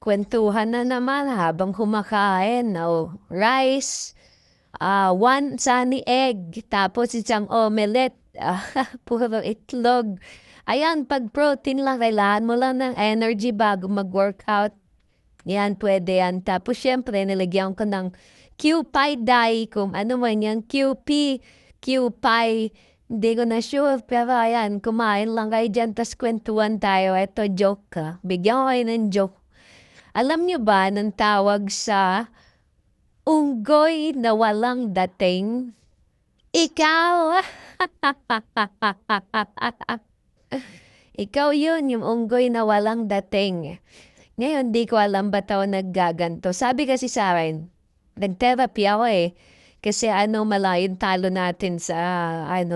Kwentuhan na naman habang kumakain. Oh, rice, one sunny egg, tapos isang omelette, puro itlog. Ayan, pag protein lang, kailangan mo lang ng energy bago mag-workout. Yan, pwede yan. Tapos syempre, nilagyan ko ng QPI dye, kung ano man yan, QPI. Hindi ko na sure, pero ayan, kumain lang kayo dyan, tas kwentuhan tayo. Eto, joke ka. Bigyan ko kayo ng joke. Alam niyo ba ng tawag sa unggoy na walang dating? Ikaw! Ikaw yun, yung unggoy na walang dating. Ngayon, di ko alam ba't ako naggaganto. Sabi kasi sa akin, nag-therapy ako eh. Kasi malayo talo natin sa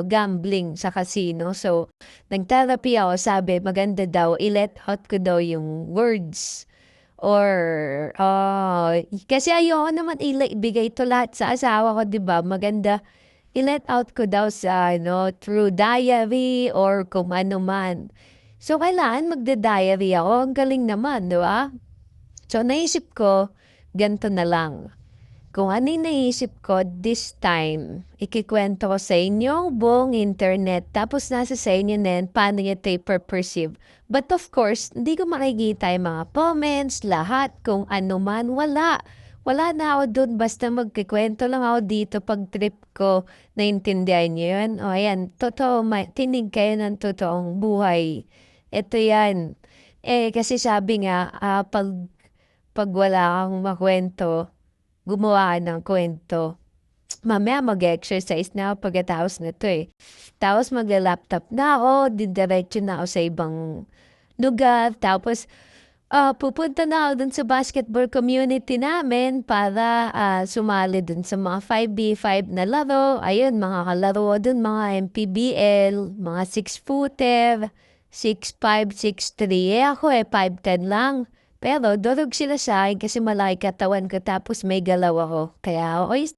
gambling sa casino. So, nag-therapy ako. Sabi, maganda daw, i-let out ko daw yung words. Or, kasi ayoko naman ibigay to lahat sa asawa ko, di ba? Maganda, i-let out ko daw sa, through diary or kung ano man. So, kailangan magda-diary ako. Ang galing naman, di ba? So, naisip ko, ganito na lang. Kung ano yung naisip ko this time, ikikwento ko sa inyo buong internet. Tapos nasa sa inyo na yun, paano nyo tayo perceive. But of course, hindi ko makikita yung mga comments, lahat, kung ano man, wala. Wala na ako dun, basta magkikwento lang ako dito pag trip ko, naintindihan nyo yun. O ayan, totoo, tinig kayo ng totoong buhay. Ito yan. Kasi sabi nga, pag wala kang makwento, gumawa ng kwento. Mamaya mag-exercise na ako pagkatapos nito eh. Tapos mag-laptop na ako, didiretso na ako sa ibang lugar. Tapos pupunta na ako dun sa basketball community namin para sumali dun sa mga 5v5 na laro. Ayun, mga kalaro dun, mga MPBL, mga 6-footer, 6'5", 6'3". Ako 5'10" lang. Pero durog sila sa akin kasi malaki katawan ko tapos may galaw ako. Kaya okay